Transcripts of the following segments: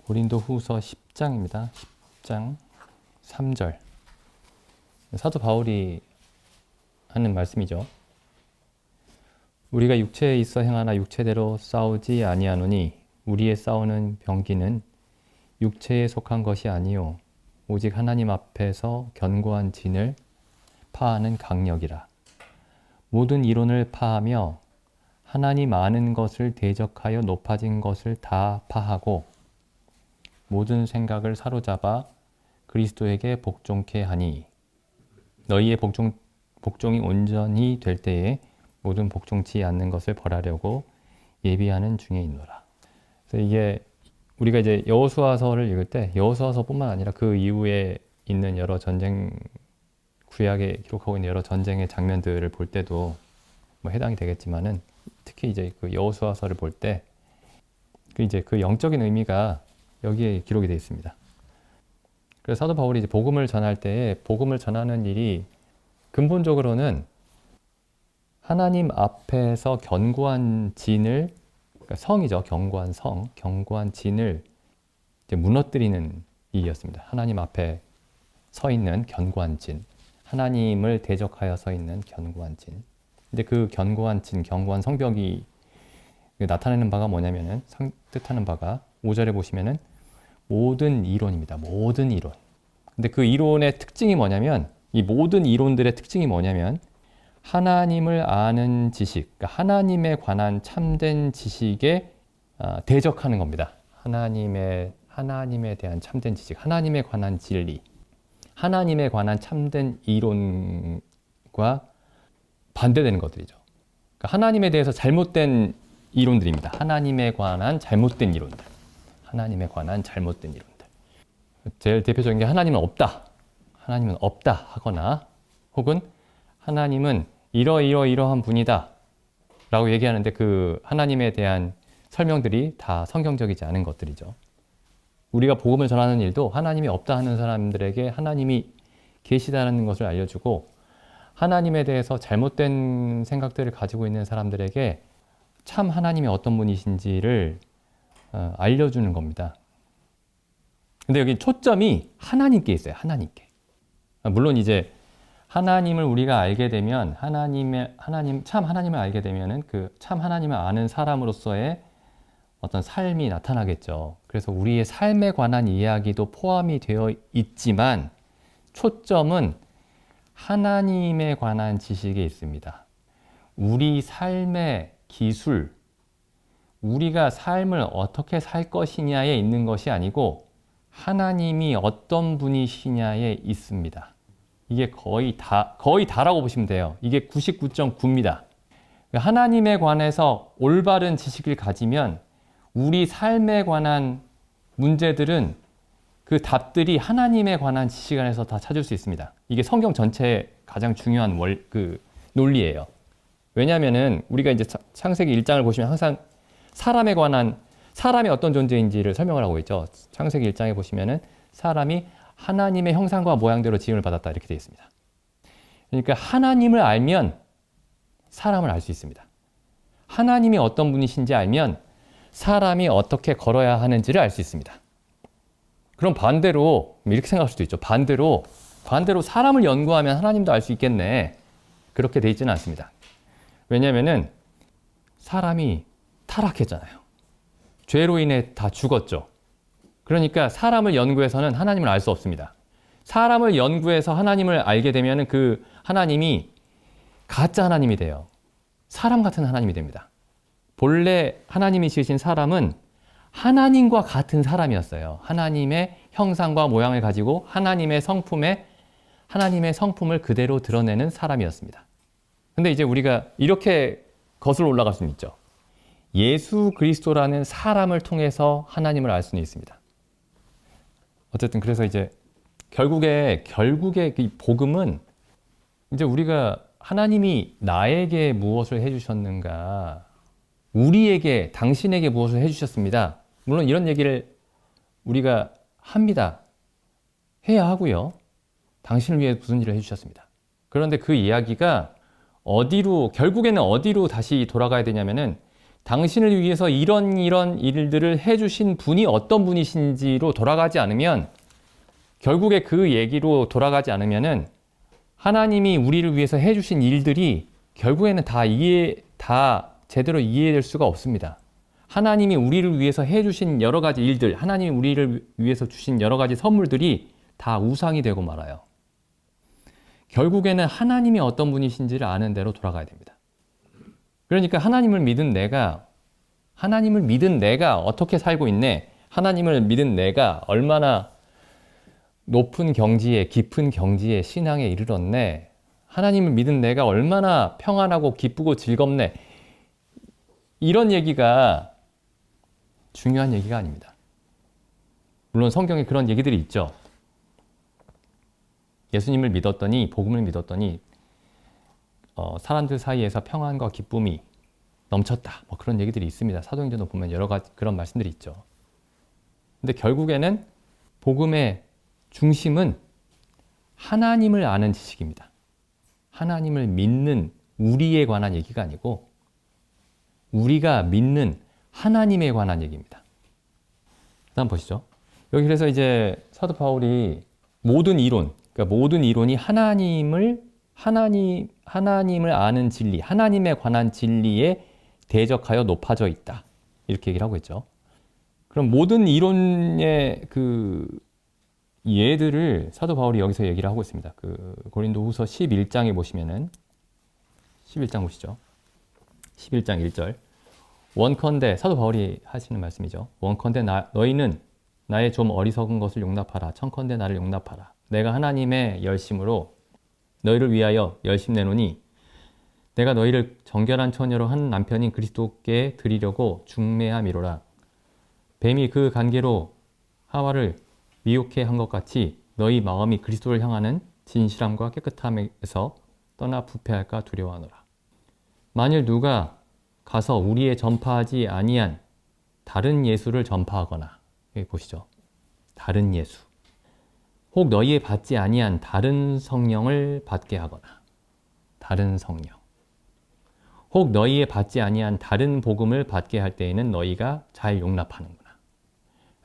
고린도후서 10장입니다. 10장 3절. 사도 바울이 하는 말씀이죠. 우리가 육체에 있어 행하나 육체대로 싸우지 아니하노니 우리의 싸우는 병기는 육체에 속한 것이 아니요 오직 하나님 앞에서 견고한 진을 파하는 강력이라. 모든 이론을 파하며 하나님 아는 것을 대적하여 높아진 것을 다 파하고 모든 생각을 사로잡아 그리스도에게 복종케 하니 너희의 복종이 온전히 될 때에 모든 복종치 않는 것을 벌하려고 예비하는 중에 있노라. 그래서 이게 우리가 이제 여호수아서를 읽을 때 여호수아서뿐만 아니라 그 이후에 있는 여러 전쟁, 구약에 기록하고 있는 여러 전쟁의 장면들을 볼 때도 뭐 해당이 되겠지만은 특히 이제 그 여호수아서를 볼 때 그 영적인 의미가 여기에 기록이 되어 있습니다. 그래서 사도 바울이 이제 복음을 전할 때에 복음을 전하는 일이 근본적으로는 하나님 앞에서 견고한 진을, 그러니까 성이죠. 견고한 진을 이제 무너뜨리는 일이었습니다. 하나님 앞에 서 있는 견고한 진, 하나님을 대적하여 서 있는 견고한 진. 근데 그 견고한 진, 견고한 성벽이 나타내는 바가 뭐냐면은, 뜻하는 바가 5절에 보시면은 모든 이론입니다. 모든 이론. 근데 그 이론의 특징이 뭐냐면, 이 모든 이론들의 특징이 뭐냐면 하나님을 아는 지식, 그러니까 하나님에 관한 참된 지식에 대적하는 겁니다. 하나님에 대한 참된 지식, 하나님에 관한 진리, 하나님에 관한 참된 이론과 반대되는 것들이죠. 그러니까 하나님에 대해서 잘못된 이론들입니다. 하나님에 관한 잘못된 이론들. 하나님에 관한 잘못된 이론들. 제일 대표적인 게 하나님은 없다. 하나님은 없다 하거나 혹은 하나님은 이러한 분이다 라고 얘기하는데 그 하나님에 대한 설명들이 다 성경적이지 않은 것들이죠. 우리가 복음을 전하는 일도 하나님이 없다 하는 사람들에게 하나님이 계시다는 것을 알려주고 하나님에 대해서 잘못된 생각들을 가지고 있는 사람들에게 참 하나님이 어떤 분이신지를 알려주는 겁니다. 근데 여기 초점이 하나님께 있어요. 하나님께. 물론 이제 하나님을 우리가 알게 되면 참 하나님을 알게 되면은 그 참 하나님을 아는 사람으로서의 어떤 삶이 나타나겠죠. 그래서 우리의 삶에 관한 이야기도 포함이 되어 있지만 초점은 하나님에 관한 지식에 있습니다. 우리 삶의 기술, 우리가 삶을 어떻게 살 것이냐에 있는 것이 아니고 하나님이 어떤 분이시냐에 있습니다. 이게 거의 다라고 보시면 돼요. 이게 99.9입니다. 하나님에 관해서 올바른 지식을 가지면 우리 삶에 관한 문제들은 그 답들이 하나님에 관한 지식 안에서 다 찾을 수 있습니다. 이게 성경 전체의 가장 중요한 논리예요. 왜냐하면은 우리가 이제 창세기 1장을 보시면 항상 사람이 어떤 존재인지를 설명을 하고 있죠. 창세기 1장에 보시면은 사람이 하나님의 형상과 모양대로 지음을 받았다 이렇게 되어 있습니다. 그러니까 하나님을 알면 사람을 알 수 있습니다. 하나님이 어떤 분이신지 알면 사람이 어떻게 걸어야 하는지를 알 수 있습니다. 그럼 반대로 이렇게 생각할 수도 있죠. 반대로 사람을 연구하면 하나님도 알 수 있겠네. 그렇게 돼 있지는 않습니다. 왜냐하면은 사람이 타락했잖아요. 죄로 인해 다 죽었죠. 그러니까 사람을 연구해서는 하나님을 알 수 없습니다. 사람을 연구해서 하나님을 알게 되면 그 하나님이 가짜 하나님이 돼요. 사람 같은 하나님이 됩니다. 본래 하나님이 지으신 사람은 하나님과 같은 사람이었어요. 하나님의 형상과 모양을 가지고 하나님의 성품을 그대로 드러내는 사람이었습니다. 근데 이제 우리가 이렇게 거슬러 올라갈 수는 있죠. 예수 그리스도라는 사람을 통해서 하나님을 알 수는 있습니다. 어쨌든 그래서 이제 결국에 이 복음은 이제 우리가 하나님이 나에게 무엇을 해주셨는가, 우리에게 당신에게 무엇을 해주셨습니다. 물론 이런 얘기를 우리가 합니다. 해야 하고요. 당신을 위해 무슨 일을 해주셨습니다. 그런데 그 이야기가 결국에는 어디로 다시 돌아가야 되냐면은 당신을 위해서 이런 일들을 해주신 분이 어떤 분이신지로 돌아가지 않으면, 결국에 그 얘기로 돌아가지 않으면은 하나님이 우리를 위해서 해주신 일들이 결국에는 다 제대로 이해될 수가 없습니다. 하나님이 우리를 위해서 해주신 여러 가지 일들, 하나님이 우리를 위해서 주신 여러 가지 선물들이 다 우상이 되고 말아요. 결국에는 하나님이 어떤 분이신지를 아는 대로 돌아가야 됩니다. 그러니까 하나님을 믿은 내가 어떻게 살고 있네, 하나님을 믿은 내가 얼마나 높은 경지에, 깊은 경지에 신앙에 이르렀네, 하나님을 믿은 내가 얼마나 평안하고 기쁘고 즐겁네, 이런 얘기가 중요한 얘기가 아닙니다. 물론 성경에 그런 얘기들이 있죠. 예수님을 믿었더니, 복음을 믿었더니 사람들 사이에서 평안과 기쁨이 넘쳤다, 뭐 그런 얘기들이 있습니다. 사도행전도 보면 여러 가지 그런 말씀들이 있죠. 근데 결국에는 복음의 중심은 하나님을 아는 지식입니다. 하나님을 믿는 우리에 관한 얘기가 아니고 우리가 믿는 하나님에 관한 얘기입니다. 다음 보시죠. 여기 그래서 이제 사도 바울이 모든 이론, 그러니까 모든 이론이 하나님을 아는 진리, 하나님에 관한 진리에 대적하여 높아져 있다, 이렇게 얘기를 하고 있죠. 그럼 모든 이론의 그 예들을 사도 바울이 여기서 얘기를 하고 있습니다. 그 고린도후서 11장에 보시면은 11장 보시죠. 11장 1절. 원컨대, 사도 바울이 하시는 말씀이죠. 원컨대 너희는 나의 좀 어리석은 것을 용납하라. 청컨대 나를 용납하라. 내가 하나님의 열심으로 너희를 위하여 열심 내노니 내가 너희를 정결한 처녀로 한 남편인 그리스도께 드리려고 중매함이로라. 뱀이 그 관계로 하와를 미혹해 한 것 같이 너희 마음이 그리스도를 향하는 진실함과 깨끗함에서 떠나 부패할까 두려워하노라. 만일 누가 가서 우리의 전파하지 아니한 다른 예수를 전파하거나, 여기 보시죠. 다른 예수. 혹 너희의 받지 아니한 다른 성령을 받게 하거나, 다른 성령. 혹 너희의 받지 아니한 다른 복음을 받게 할 때에는 너희가 잘 용납하는구나.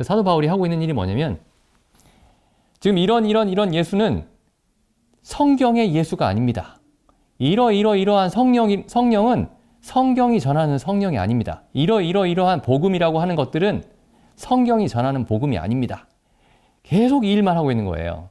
사도 바울이 하고 있는 일이 뭐냐면, 지금 이런 예수는 성경의 예수가 아닙니다. 이러한 성령은 성경이 전하는 성령이 아닙니다. 이러한 복음이라고 하는 것들은 성경이 전하는 복음이 아닙니다. 계속 이 일만 하고 있는 거예요.